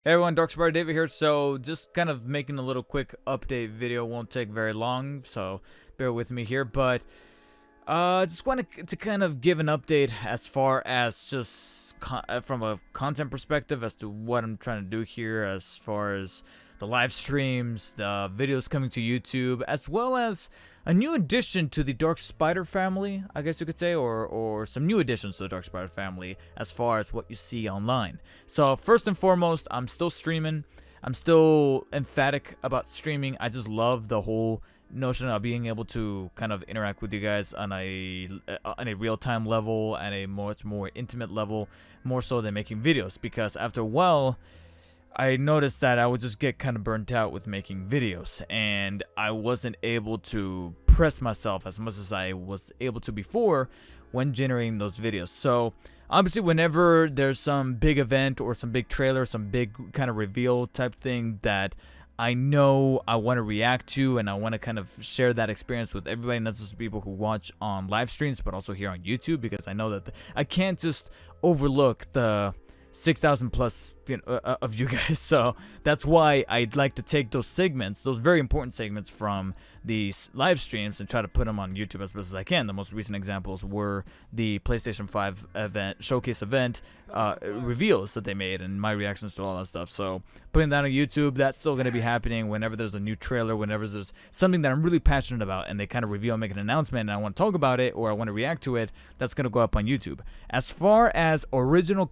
Hey everyone, Dark Spider David here. So just kind of making a little quick update video. Won't take very long, so bear with me here. But just wanted to kind of give an update as far as just from a content perspective as to what I'm trying to do here, as far as the live streams, the videos coming to YouTube, as well as a new addition to the Dark Spider family, I guess you could say, or some new additions to the Dark Spider family as far as what you see online. So first and foremost, I'm still streaming. I'm still emphatic about streaming. I just love the whole notion of being able to kind of interact with you guys on a real-time level and a much more intimate level, more so than making videos, because after a while I noticed that I would just get kind of burnt out with making videos, and I wasn't able to press myself as much as I was able to before when generating those videos. So obviously whenever there's some big event or some big trailer, some big kind of reveal type thing that I know I want to react to, and I want to kind of share that experience with everybody, not just people who watch on live streams, but also here on YouTube, because I know that I can't just overlook the 6,000 plus of you guys. So that's why I'd like to take those segments, those very important segments from these live streams, and try to put them on YouTube as best as I can. The most recent examples were the PlayStation 5 event, showcase event reveals that they made, and my reactions to all that stuff. So putting that on YouTube, that's still going to be happening whenever there's a new trailer, whenever there's something that I'm really passionate about and they kind of reveal, make an announcement, and I want to talk about it or I want to react to it. That's going to go up on YouTube. As far as original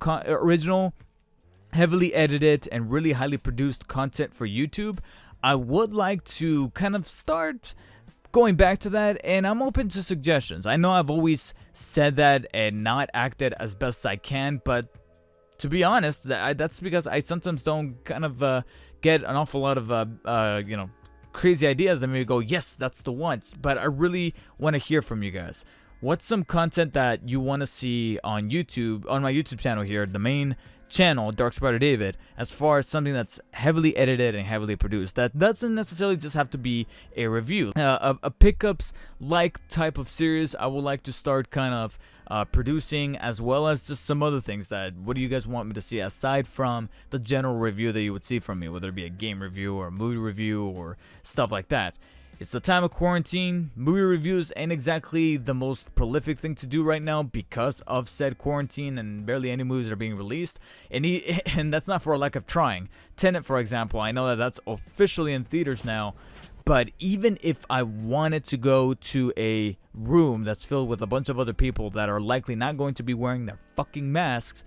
heavily edited and really highly produced content for YouTube, I would like to kind of start going back to that, and I'm open to suggestions. I know I've always said that and not acted as best I can, but to be honest, that's because I sometimes don't kind of get an awful lot of crazy ideas that maybe go, yes, that's the one. But I really want to hear from you guys. What's some content that you want to see on YouTube, on my YouTube channel here, the main channel, Dark Spider David, as far as something that's heavily edited and heavily produced? That doesn't necessarily just have to be a review. A pickups like type of series I would like to start kind of producing, as well as just some other things. That what do you guys want me to see aside from the general review that you would see from me, whether it be a game review or a movie review or stuff like that. It's the time of quarantine. Movie reviews ain't exactly the most prolific thing to do right now because of said quarantine, and barely any movies are being released. And that's not for a lack of trying. Tenet, for example, I know that that's officially in theaters now, but even if I wanted to go to a room that's filled with a bunch of other people that are likely not going to be wearing their fucking masks,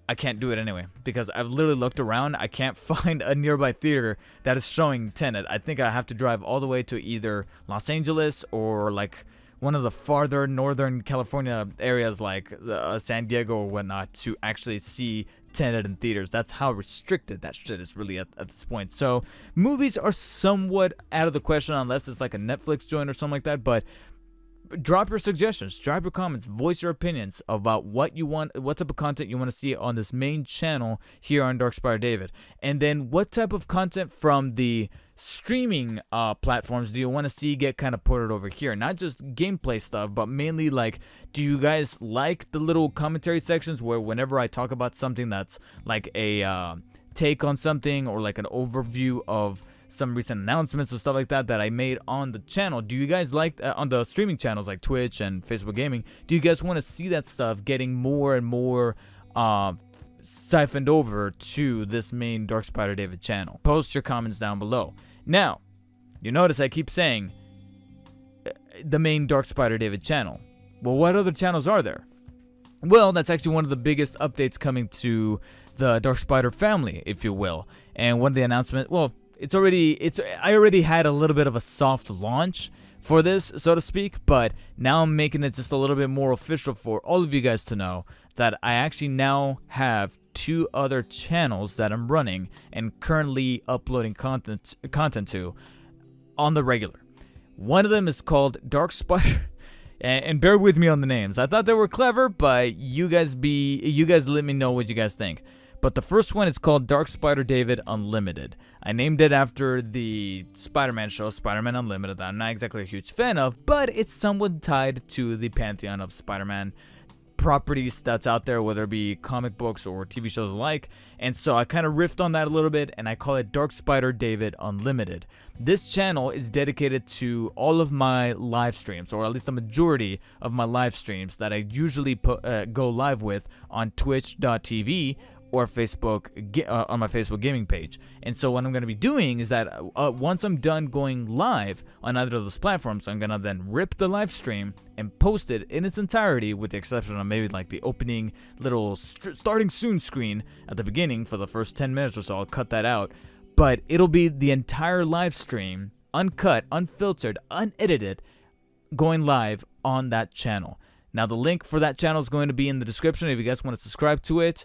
I can't do it anyway, because I've literally looked around. I can't find a nearby theater that is showing Tenet. I think I have to drive all the way to either Los Angeles or like one of the farther northern California areas like San Diego or whatnot to actually see Tenet in theaters. That's how restricted that shit is really at this point. So movies are somewhat out of the question unless it's like a Netflix joint or something like that, but drop your suggestions, drop your comments, voice your opinions about what you want, what type of content you want to see on this main channel here on Dark Spider David, and then what type of content from the streaming platforms do you want to see get kind of ported over here. Not just gameplay stuff, but mainly like, do you guys like the little commentary sections where whenever I talk about something that's like a take on something, or like an overview of some recent announcements or stuff like that that I made on the channel? Do you guys like on the streaming channels like Twitch and Facebook Gaming? Do you guys want to see that stuff getting more and more siphoned over to this main Dark Spider David channel? Post your comments down below. Now, you notice I keep saying the main Dark Spider David channel. Well, what other channels are there? Well, that's actually one of the biggest updates coming to the Dark Spider family, if you will. And one of the announcements, well, I already had a little bit of a soft launch for this, so to speak, but now I'm making it just a little bit more official for all of you guys to know that I actually now have 2 other channels that I'm running and currently uploading content to on the regular. One of them is called Dark Spider, and bear with me on the names. I thought they were clever, but you guys let me know what you guys think. But the first one is called Dark Spider David Unlimited. I named it after the Spider-Man show, Spider-Man Unlimited, that I'm not exactly a huge fan of, but it's somewhat tied to the pantheon of Spider-Man properties that's out there, whether it be comic books or TV shows alike. And so I kind of riffed on that a little bit, and I call it Dark Spider David Unlimited. This channel is dedicated to all of my live streams, or at least the majority of my live streams that I usually go live with on twitch.tv or Facebook, on my Facebook gaming page. And so what I'm going to be doing is that once I'm done going live on either of those platforms, I'm going to then rip the live stream and post it in its entirety, with the exception of maybe like the opening little starting soon screen at the beginning for the first 10 minutes or so. I'll cut that out. But it'll be the entire live stream, uncut, unfiltered, unedited, going live on that channel. Now the link for that channel is going to be in the description if you guys want to subscribe to it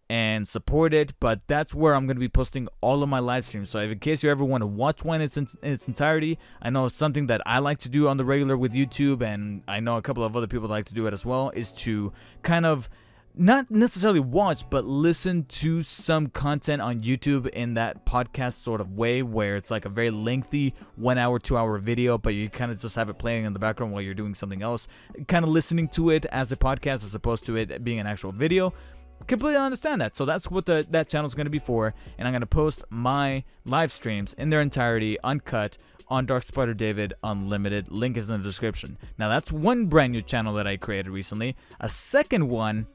and support it, but that's where I'm going to be posting all of my live streams. So in case you ever want to watch one in its entirety, I know it's something that I like to do on the regular with YouTube, and I know a couple of other people like to do it as well, is to kind of not necessarily watch, but listen to some content on YouTube in that podcast sort of way, where it's like a very lengthy 1 hour, 2 hour video, but you kind of just have it playing in the background while you're doing something else, kind of listening to it as a podcast as opposed to it being an actual video. Completely understand that. So that's what that channel is going to be for, and I'm going to post my live streams in their entirety, uncut, on Dark Spider David Unlimited. Link is in the description. Now that's one brand new channel that I created recently. A second one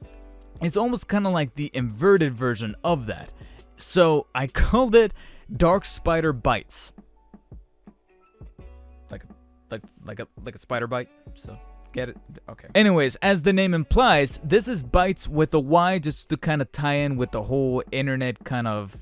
is almost kind of like the inverted version of that. So I called it Dark Spider Bites. Like a spider bite. So get it? Okay. Anyways, as the name implies, this is bites with a Y, just to kind of tie in with the whole internet kind of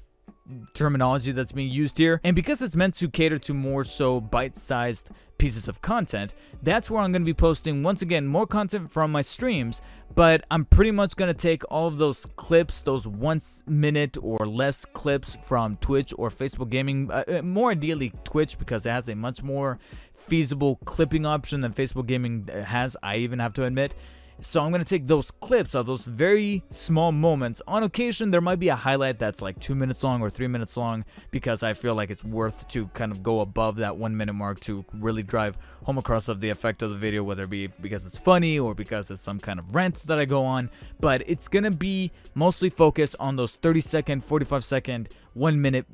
terminology that's being used here. And because it's meant to cater to more so bite-sized pieces of content, that's where I'm going to be posting, once again, more content from my streams, but I'm pretty much going to take all of those clips, those 1 minute or less clips from Twitch or Facebook gaming, more ideally Twitch, because it has a much more feasible clipping option than Facebook gaming has, I even have to admit. So I'm going to take those clips of those very small moments. On occasion, there might be a highlight that's like 2 minutes long or 3 minutes long, because I feel like it's worth to kind of go above that 1 minute mark to really drive home across of the effect of the video, whether it be because it's funny or because it's some kind of rant that I go on. But it's going to be mostly focused on those 30-second, 45-second, 1 minute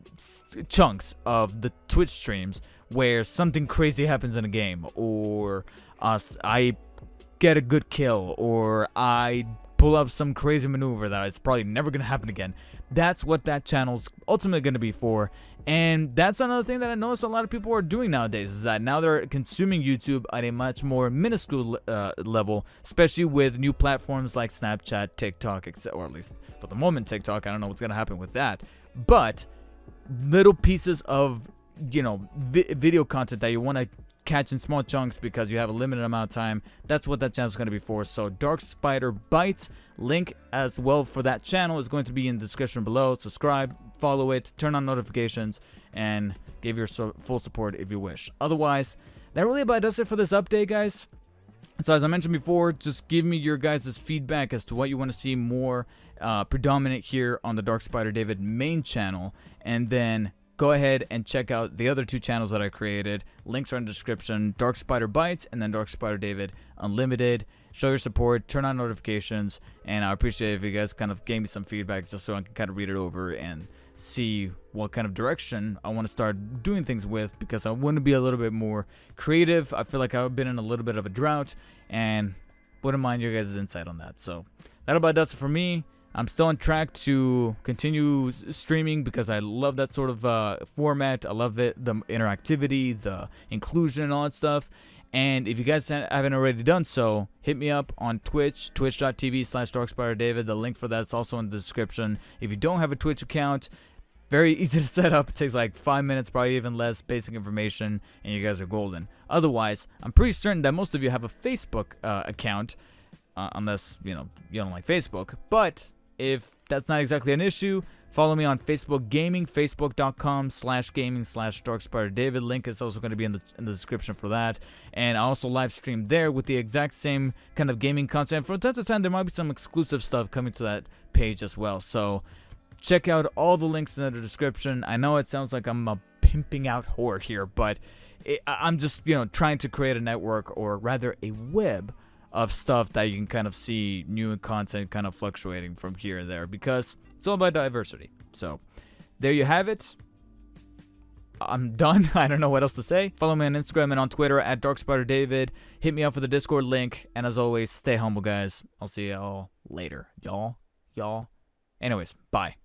chunks of the Twitch streams where something crazy happens in a game, or I get a good kill, or I pull up some crazy maneuver that is probably never going to happen again. That's what that channel's ultimately going to be for. And that's another thing that I notice a lot of people are doing nowadays, is that now they're consuming YouTube at a much more minuscule level, especially with new platforms like Snapchat, TikTok, or at least for the moment TikTok. I don't know what's going to happen with that, but little pieces of, you know, video content that you want to catch in small chunks because you have a limited amount of time. That's what that channel is going to be for. So Dark Spider Bites, link as well for that channel is going to be in the description below. Subscribe, follow it, turn on notifications, and give your full support if you wish. Otherwise, that really about does it for this update, guys. So as I mentioned before, just give me your guys' feedback as to what you want to see more predominant here on the Dark Spider David main channel, and then go ahead and check out the other two channels that I created. Links are in the description, Dark Spider Bites and then Dark Spider David Unlimited. Show your support, turn on notifications, and I appreciate if you guys kind of gave me some feedback just so I can kind of read it over and see what kind of direction I want to start doing things with, because I want to be a little bit more creative. I feel like I've been in a little bit of a drought and wouldn't mind your guys' insight on that. So that about does it for me. I'm still on track to continue streaming because I love that sort of format. I love it, the interactivity, the inclusion, and all that stuff. And if you guys haven't already done so, hit me up on Twitch, twitch.tv/DarkSpiderDavid. The link for that is also in the description. If you don't have a Twitch account, very easy to set up. It takes like 5 minutes, probably even less, basic information, and you guys are golden. Otherwise, I'm pretty certain that most of you have a Facebook account, unless, you know, you don't like Facebook. But if that's not exactly an issue, follow me on Facebook Gaming, facebook.com/gaming/DarkSpiderDavid. Link is also going to be in the description for that. And I also live stream there with the exact same kind of gaming content. From time to time, there might be some exclusive stuff coming to that page as well. So check out all the links in the description. I know it sounds like I'm a pimping out whore here, but I'm just, you know, trying to create a network, or rather a web of stuff that you can kind of see new content kind of fluctuating from here and there, because it's all about diversity. So there you have it. I'm done. I don't know what else to say. Follow me on Instagram and on Twitter at DarkSpiderDavid. Hit me up for the Discord link. And as always, stay humble, guys. I'll see y'all later. Y'all. Anyways, bye.